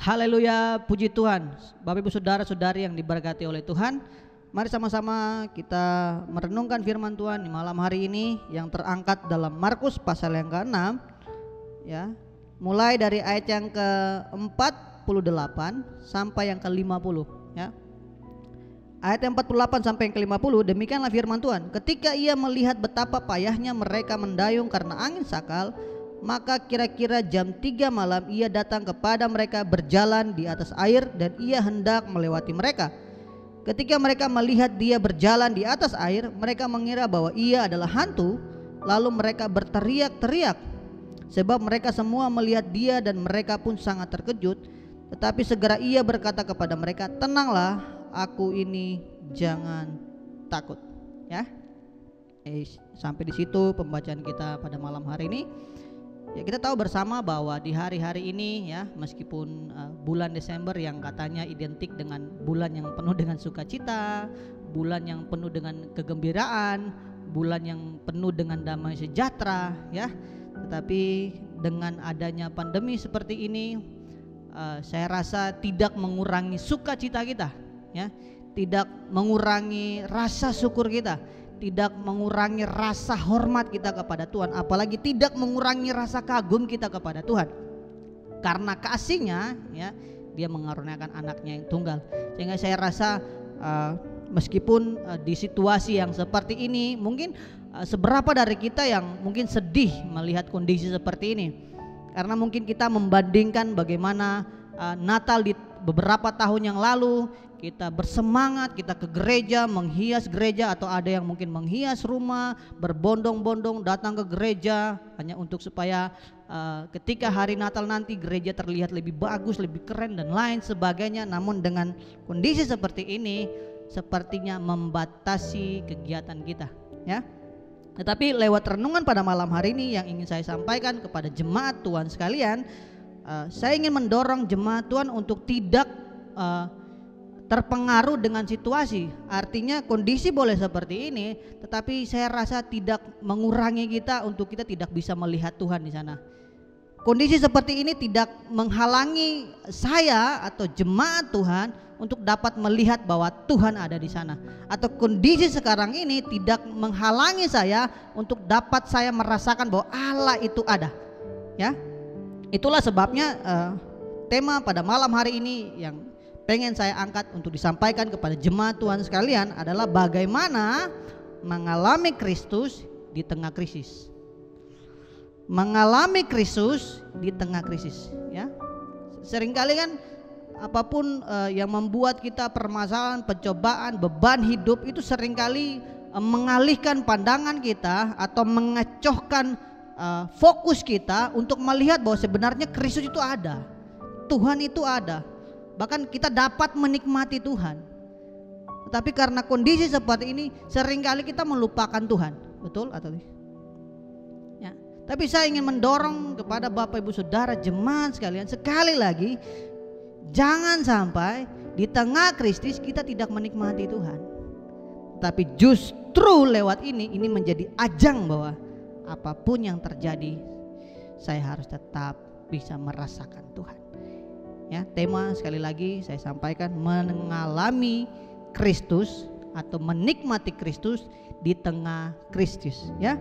Haleluya, puji Tuhan. Bapak Ibu saudara-saudari yang diberkati oleh Tuhan, mari sama-sama kita merenungkan firman Tuhan di malam hari ini yang terangkat dalam Markus pasal yang ke-6 ya. Mulai dari ayat yang ke-48 sampai yang ke-50 ya. Ayat yang 48 sampai yang ke-50, demikianlah firman Tuhan. Ketika ia melihat betapa payahnya mereka mendayung karena angin sakal, maka kira-kira jam 3 malam ia datang kepada mereka berjalan di atas air, dan ia hendak melewati mereka. Ketika mereka melihat dia berjalan di atas air, mereka mengira bahwa ia adalah hantu. Lalu mereka berteriak-teriak, sebab mereka semua melihat dia, dan mereka pun sangat terkejut. Tetapi segera ia berkata kepada mereka, "Tenanglah, aku ini, jangan takut." Ya. Sampai di situ pembacaan kita pada malam hari ini. Ya, kita tahu bersama bahwa di hari-hari ini ya, meskipun bulan Desember yang katanya identik dengan bulan yang penuh dengan sukacita, bulan yang penuh dengan kegembiraan, bulan yang penuh dengan damai sejahtera ya, tetapi dengan adanya pandemi seperti ini, saya rasa tidak mengurangi sukacita kita ya, tidak mengurangi rasa syukur kita, tidak mengurangi rasa hormat kita kepada Tuhan, apalagi tidak mengurangi rasa kagum kita kepada Tuhan. Karena kasihnya ya, dia mengaruniakan anaknya yang tunggal. Sehingga saya rasa meskipun di situasi yang seperti ini, mungkin seberapa dari kita yang mungkin sedih melihat kondisi seperti ini, karena mungkin kita membandingkan bagaimana Natal di beberapa tahun yang lalu. Kita bersemangat, kita ke gereja, menghias gereja, atau ada yang mungkin menghias rumah, berbondong-bondong datang ke gereja hanya untuk supaya ketika hari Natal nanti gereja terlihat lebih bagus, lebih keren dan lain sebagainya. Namun dengan kondisi seperti ini sepertinya membatasi kegiatan kita ya. Tetapi lewat renungan pada malam hari ini yang ingin saya sampaikan kepada jemaat Tuhan sekalian, saya ingin mendorong jemaat Tuhan untuk tidak terpengaruh dengan situasi. Artinya kondisi boleh seperti ini, tetapi saya rasa tidak mengurangi kita untuk kita tidak bisa melihat Tuhan di sana. Kondisi seperti ini tidak menghalangi saya atau jemaat Tuhan untuk dapat melihat bahwa Tuhan ada di sana. Atau kondisi sekarang ini tidak menghalangi saya untuk dapat saya merasakan bahwa Allah itu ada. Ya, itulah sebabnya tema pada malam hari ini yang pengen saya angkat untuk disampaikan kepada jemaat Tuhan sekalian adalah bagaimana mengalami Kristus di tengah krisis. Mengalami Kristus di tengah krisis ya. Seringkali kan apapun yang membuat kita permasalahan, pencobaan, beban hidup itu seringkali mengalihkan pandangan kita atau mengecohkan fokus kita untuk melihat bahwa sebenarnya Kristus itu ada, Tuhan itu ada. Bahkan kita dapat menikmati Tuhan. Tetapi karena kondisi seperti ini seringkali kita melupakan Tuhan. Betul atau tidak? Ya. Tapi saya ingin mendorong kepada Bapak Ibu Saudara jemaat sekalian, sekali lagi jangan sampai di tengah krisis kita tidak menikmati Tuhan. Tapi justru lewat ini menjadi ajang bahwa apapun yang terjadi saya harus tetap bisa merasakan Tuhan. Ya, tema sekali lagi saya sampaikan, mengalami Kristus atau menikmati Kristus di tengah krisis ya.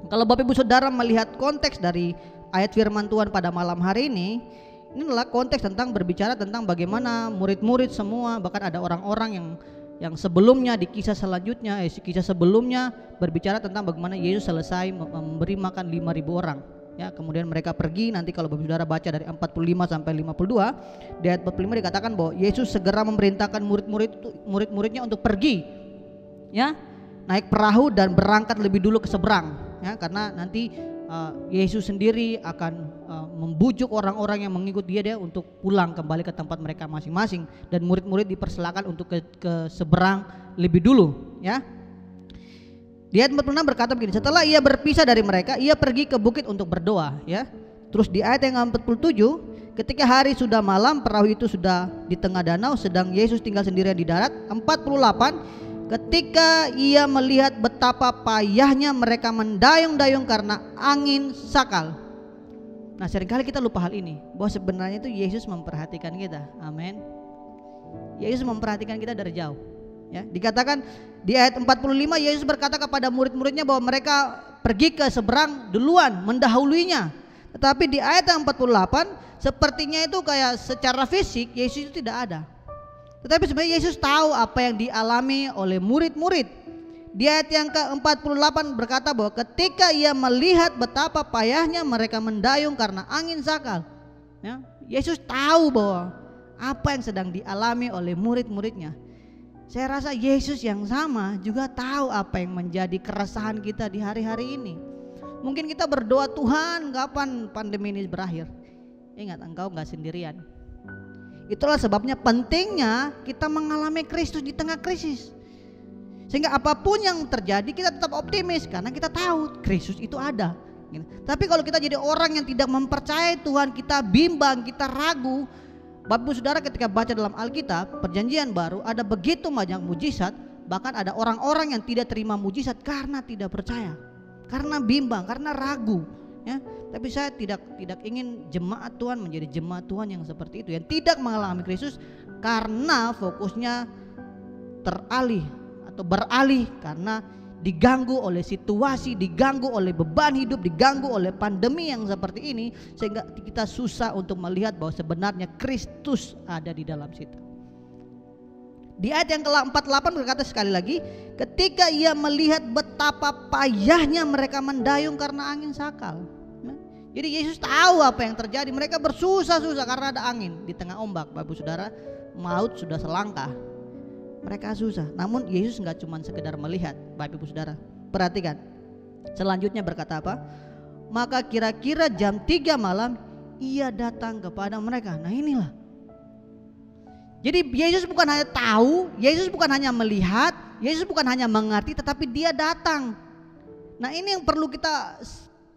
Kalau Bapak Ibu Saudara melihat konteks dari ayat firman Tuhan pada malam hari ini adalah konteks tentang berbicara tentang bagaimana murid-murid semua, bahkan ada orang-orang yang sebelumnya di kisah selanjutnya, kisah sebelumnya berbicara tentang bagaimana Yesus selesai memberi makan 5.000 orang. Ya, kemudian mereka pergi. Nanti kalau Bapak Saudara baca dari 45 sampai 52, di ayat 45 dikatakan bahwa Yesus segera memerintahkan murid-muridnya untuk pergi ya, naik perahu dan berangkat lebih dulu ke seberang ya, karena nanti Yesus sendiri akan membujuk orang-orang yang mengikut dia untuk pulang kembali ke tempat mereka masing-masing, dan murid-murid dipersilakan untuk ke seberang lebih dulu ya. Di ayat 46 berkata begini, setelah ia berpisah dari mereka, ia pergi ke bukit untuk berdoa ya. Terus di ayat yang 47, ketika hari sudah malam, perahu itu sudah di tengah danau, sedang Yesus tinggal sendirian di darat. 48, ketika ia melihat betapa payahnya mereka mendayung-dayung karena angin sakal. Nah, seringkali kita lupa hal ini, bahwa sebenarnya itu Yesus memperhatikan kita. Amin. Yesus memperhatikan kita dari jauh. Ya, dikatakan di ayat 45 Yesus berkata kepada murid-muridnya bahwa mereka pergi ke seberang duluan, mendahuluinya. Tetapi di ayat 48 sepertinya itu kayak secara fisik Yesus itu tidak ada. Tetapi sebenarnya Yesus tahu apa yang dialami oleh murid-murid. Di ayat yang ke-48 berkata bahwa ketika ia melihat betapa payahnya mereka mendayung karena angin sakal, ya, Yesus tahu bahwa apa yang sedang dialami oleh murid-muridnya. Saya rasa Yesus yang sama juga tahu apa yang menjadi keresahan kita di hari-hari ini. Mungkin kita berdoa, Tuhan kapan pandemi ini berakhir? Ingat, engkau gak sendirian. Itulah sebabnya pentingnya kita mengalami Kristus di tengah krisis. Sehingga apapun yang terjadi kita tetap optimis karena kita tahu Kristus itu ada. Tapi kalau kita jadi orang yang tidak mempercayai Tuhan, kita bimbang, kita ragu. Bapak Ibu Saudara, ketika baca dalam Alkitab Perjanjian Baru ada begitu banyak mujizat, bahkan ada orang-orang yang tidak terima mujizat karena tidak percaya, karena bimbang, karena ragu. Ya, tapi saya tidak ingin jemaat Tuhan menjadi jemaat Tuhan yang seperti itu, yang tidak mengalami Kristus karena fokusnya teralih atau beralih karena diganggu oleh situasi, diganggu oleh beban hidup, diganggu oleh pandemi yang seperti ini, sehingga kita susah untuk melihat bahwa sebenarnya Kristus ada di dalam situ. Di ayat yang ke-48 berkata sekali lagi, ketika ia melihat betapa payahnya mereka mendayung karena angin sakal. Jadi Yesus tahu apa yang terjadi, mereka bersusah-susah karena ada angin di tengah ombak. Bapak Ibu Saudara, maut sudah selangkah, mereka susah. Namun Yesus nggak cuma sekedar melihat. Bapak Ibu Saudara, perhatikan selanjutnya berkata apa? Maka kira-kira jam 3 malam ia datang kepada mereka. Nah inilah, jadi Yesus bukan hanya tahu, Yesus bukan hanya melihat, Yesus bukan hanya mengerti, tetapi dia datang. Nah ini yang perlu kita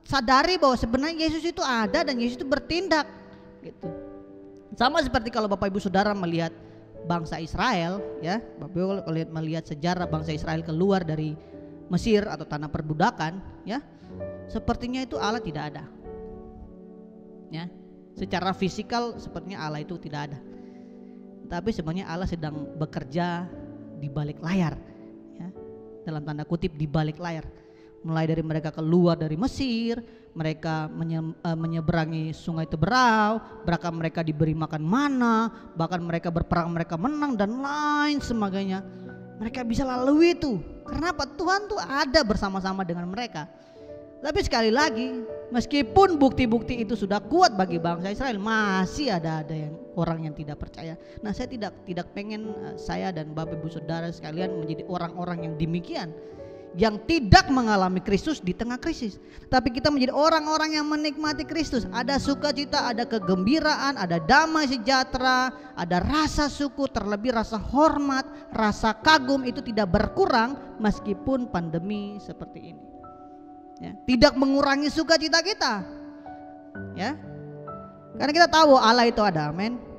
sadari, bahwa sebenarnya Yesus itu ada dan Yesus itu bertindak gitu. Sama seperti kalau Bapak Ibu Saudara melihat bangsa Israel, ya, Bapak Ibu kalau melihat sejarah bangsa Israel keluar dari Mesir atau tanah perbudakan, ya, sepertinya itu Allah tidak ada. Ya, secara fisikal sepertinya Allah itu tidak ada. Tapi sebenarnya Allah sedang bekerja di balik layar, ya, dalam tanda kutip di balik layar. Mulai dari mereka keluar dari Mesir, mereka menyeberangi sungai Teberau, bahkan mereka diberi makan mana, bahkan mereka berperang, mereka menang dan lain sebagainya. Mereka bisa lalui itu. Kenapa? Tuhan tuh ada bersama-sama dengan mereka. Tapi sekali lagi, meskipun bukti-bukti itu sudah kuat bagi bangsa Israel, masih ada yang orang yang tidak percaya. Nah, saya tidak pengen saya dan Bapak Ibu Saudara sekalian menjadi orang-orang yang demikian, yang tidak mengalami Kristus di tengah krisis. Tapi kita menjadi orang-orang yang menikmati Kristus. Ada sukacita, ada kegembiraan, ada damai sejahtera, ada rasa syukur, terlebih rasa hormat, rasa kagum itu tidak berkurang meskipun pandemi seperti ini. Ya, tidak mengurangi sukacita kita. Ya. Karena kita tahu Allah itu ada. Amin.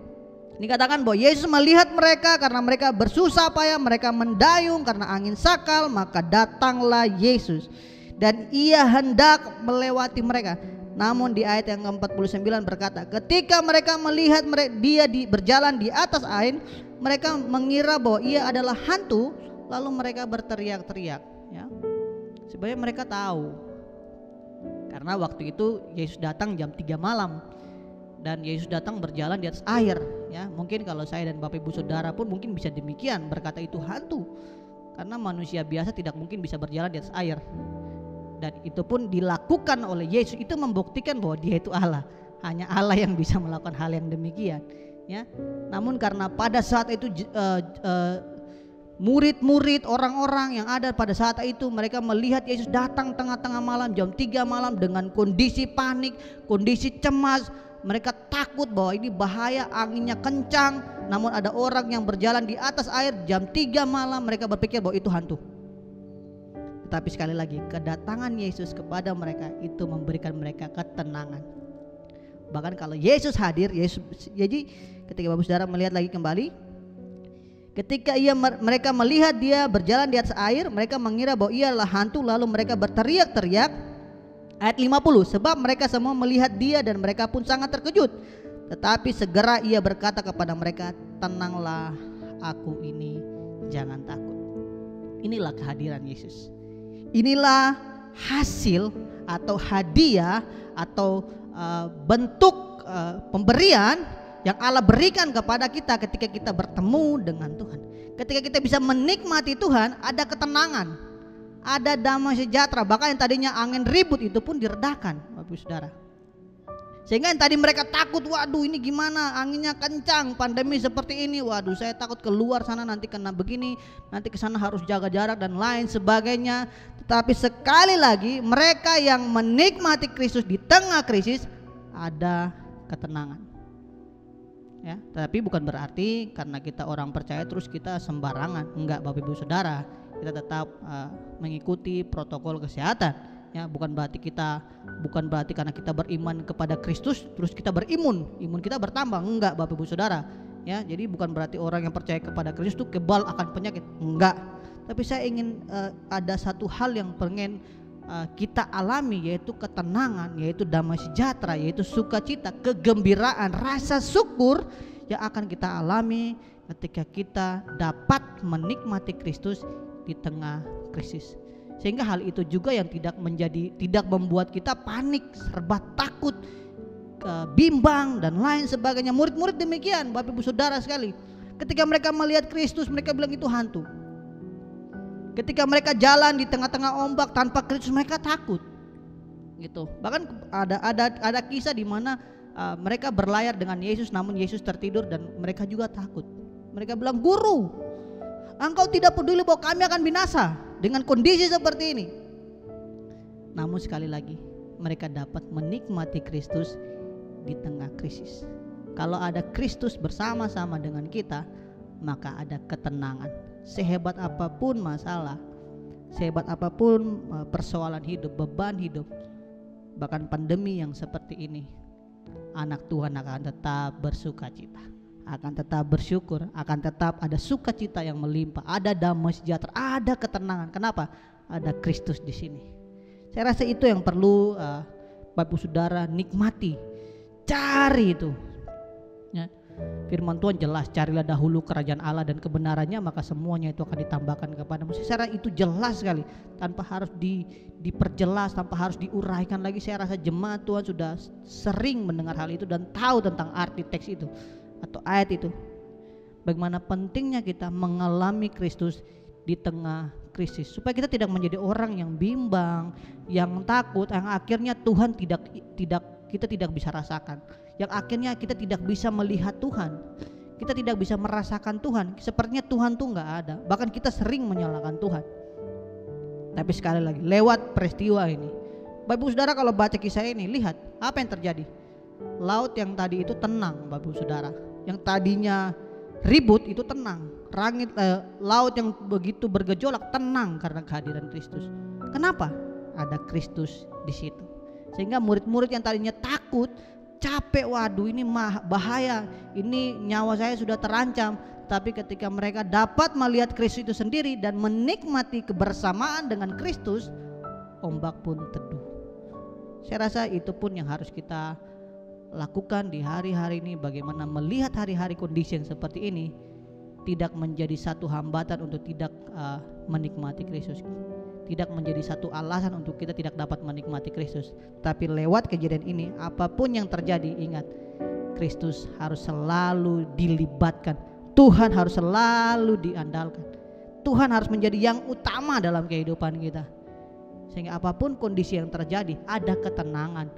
Dikatakan bahwa Yesus melihat mereka karena mereka bersusah payah, mereka mendayung karena angin sakal, maka datanglah Yesus dan ia hendak melewati mereka. Namun di ayat yang ke-49 berkata, ketika mereka melihat dia berjalan di atas air, mereka mengira bahwa ia adalah hantu, lalu mereka berteriak-teriak. Ya. Sebenarnya mereka tahu, karena waktu itu Yesus datang jam 3 malam. Dan Yesus datang berjalan di atas air, ya. Mungkin kalau saya dan Bapak Ibu Saudara pun mungkin bisa demikian, berkata itu hantu, karena manusia biasa tidak mungkin bisa berjalan di atas air. Dan itu pun dilakukan oleh Yesus, itu membuktikan bahwa dia itu Allah. Hanya Allah yang bisa melakukan hal yang demikian, ya. Namun karena pada saat itu murid-murid, orang-orang yang ada pada saat itu, mereka melihat Yesus datang tengah-tengah malam, jam 3 malam dengan kondisi panik, kondisi cemas. Mereka takut bahwa ini bahaya, anginnya kencang. Namun ada orang yang berjalan di atas air jam 3 malam, mereka berpikir bahwa itu hantu. Tetapi sekali lagi, kedatangan Yesus kepada mereka itu memberikan mereka ketenangan. Bahkan kalau Yesus hadir, jadi ketika Bapak Saudara melihat lagi kembali, ketika mereka melihat dia berjalan di atas air, mereka mengira bahwa ia adalah hantu, lalu mereka berteriak-teriak. Ayat 50, sebab mereka semua melihat dia dan mereka pun sangat terkejut. Tetapi segera ia berkata kepada mereka, tenanglah, aku ini, jangan takut. Inilah kehadiran Yesus. Inilah hasil atau hadiah atau bentuk pemberian yang Allah berikan kepada kita ketika kita bertemu dengan Tuhan. Ketika kita bisa menikmati Tuhan, ada ketenangan, ada damai sejahtera. Bahkan yang tadinya angin ribut itu pun diredakan, Bapak Saudara. Sehingga yang tadi mereka takut, waduh ini gimana, anginnya kencang, pandemi seperti ini, waduh saya takut keluar sana nanti kena begini, nanti ke sana harus jaga jarak dan lain sebagainya. Tetapi sekali lagi mereka yang menikmati Kristus di tengah krisis, ada ketenangan. Ya, tapi bukan berarti karena kita orang percaya terus kita sembarangan. Enggak, Bapak Ibu Saudara, kita tetap mengikuti protokol kesehatan. Ya, bukan berarti karena kita beriman kepada Kristus terus kita imun kita bertambah. Enggak, Bapak Ibu Saudara. Ya, jadi bukan berarti orang yang percaya kepada Kristus kebal akan penyakit. Enggak. Tapi saya ingin ada satu hal yang pengen kita alami, yaitu ketenangan, yaitu damai sejahtera, yaitu sukacita, kegembiraan, rasa syukur yang akan kita alami ketika kita dapat menikmati Kristus di tengah krisis. Sehingga hal itu juga yang tidak membuat kita panik, serba takut, bimbang dan lain sebagainya. Murid-murid demikian, Bapak Ibu Saudara sekali. Ketika mereka melihat Kristus, mereka bilang itu hantu. Ketika mereka jalan di tengah-tengah ombak tanpa Kristus, mereka takut. Gitu. Bahkan ada kisah di mana mereka berlayar dengan Yesus, namun Yesus tertidur dan mereka juga takut. Mereka bilang, "Guru, Engkau tidak peduli bahwa kami akan binasa dengan kondisi seperti ini." Namun sekali lagi mereka dapat menikmati Kristus di tengah krisis. Kalau ada Kristus bersama-sama dengan kita, maka ada ketenangan. Sehebat apapun masalah, sehebat apapun persoalan hidup, beban hidup, bahkan pandemi yang seperti ini, anak Tuhan akan tetap bersukacita, akan tetap bersyukur, akan tetap ada sukacita yang melimpah, ada damai sejahtera, ada ketenangan. Kenapa? Ada Kristus di sini. Saya rasa itu yang perlu Bapak Saudara nikmati, cari itu. Ya. Firman Tuhan jelas, carilah dahulu kerajaan Allah dan kebenarannya, maka semuanya itu akan ditambahkan kepadamu. Secara itu jelas sekali, tanpa harus diperjelas, tanpa harus diuraikan lagi. Saya rasa jemaat Tuhan sudah sering mendengar hal itu dan tahu tentang arti teks itu atau ayat itu. Bagaimana pentingnya kita mengalami Kristus di tengah krisis, supaya kita tidak menjadi orang yang bimbang, yang takut, yang akhirnya Tuhan kita tidak bisa rasakan, yang akhirnya kita tidak bisa melihat Tuhan, kita tidak bisa merasakan Tuhan. Sepertinya Tuhan tuh nggak ada, bahkan kita sering menyalahkan Tuhan. Tapi sekali lagi, lewat peristiwa ini, Bapak Ibu Saudara kalau baca kisah ini, lihat apa yang terjadi. Laut yang tadi itu tenang, Bapak Ibu Saudara, yang tadinya ribut itu tenang. Laut yang begitu bergejolak tenang karena kehadiran Kristus. Kenapa? Ada Kristus di situ. Sehingga murid-murid yang tadinya takut, capek, waduh ini bahaya, ini nyawa saya sudah terancam. Tapi ketika mereka dapat melihat Kristus itu sendiri dan menikmati kebersamaan dengan Kristus, ombak pun teduh. Saya rasa itu pun yang harus kita lakukan di hari-hari ini. Bagaimana melihat hari-hari kondisi yang seperti ini tidak menjadi satu hambatan untuk tidak menikmati Kristus, tidak menjadi satu alasan untuk kita tidak dapat menikmati Kristus. Tapi lewat kejadian ini, apapun yang terjadi, ingat, Kristus harus selalu dilibatkan, Tuhan harus selalu diandalkan, Tuhan harus menjadi yang utama dalam kehidupan kita. Sehingga apapun kondisi yang terjadi, ada ketenangan,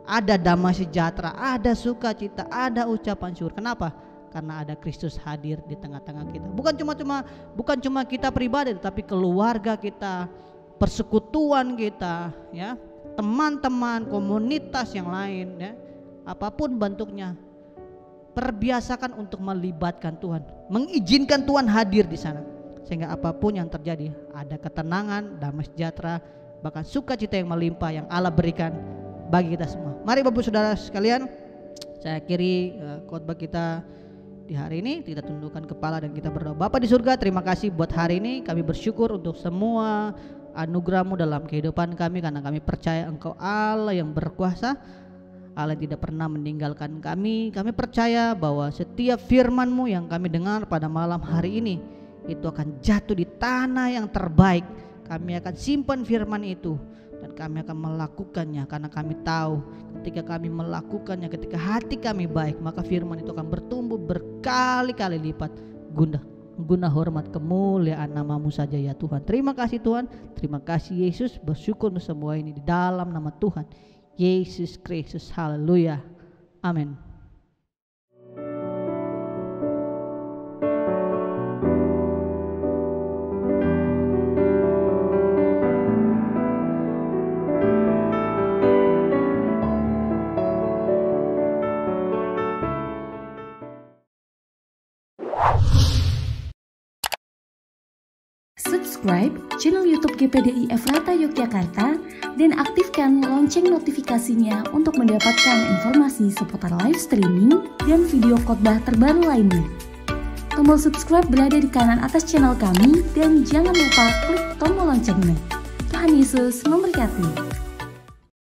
ada damai sejahtera, ada sukacita, ada ucapan syukur. Kenapa? Karena ada Kristus hadir di tengah-tengah kita. Bukan cuma kita pribadi, tapi keluarga kita, persekutuan kita, ya, teman-teman, komunitas yang lain, ya, apapun bentuknya, perbiasakan untuk melibatkan Tuhan, mengizinkan Tuhan hadir di sana, sehingga apapun yang terjadi ada ketenangan, damai sejahtera, bahkan sukacita yang melimpah yang Allah berikan bagi kita semua. Mari Bapak Saudara sekalian, saya akhiri khotbah kita di hari ini. Kita tundukkan kepala dan kita berdoa. Bapa di surga, terima kasih buat hari ini. Kami bersyukur untuk semua anugerah-Mu dalam kehidupan kami, karena kami percaya Engkau Allah yang berkuasa, Allah yang tidak pernah meninggalkan kami. Kami percaya bahwa setiap firman-Mu yang kami dengar pada malam hari ini itu akan jatuh di tanah yang terbaik. Kami akan simpan firman itu dan kami akan melakukannya, karena kami tahu ketika kami melakukannya, ketika hati kami baik, maka firman itu akan bertumbuh berkali-kali lipat guna hormat kemuliaan nama-Mu saja ya Tuhan. Terima kasih Tuhan, terima kasih Yesus, bersyukur untuk semua ini di dalam nama Tuhan Yesus Kristus. Haleluya, amin. Subscribe channel YouTube GPDI Efrata Yogyakarta dan aktifkan lonceng notifikasinya untuk mendapatkan informasi seputar live streaming dan video khotbah terbaru lainnya. Tombol subscribe berada di kanan atas channel kami dan jangan lupa klik tombol loncengnya. Tuhan Yesus memberkati.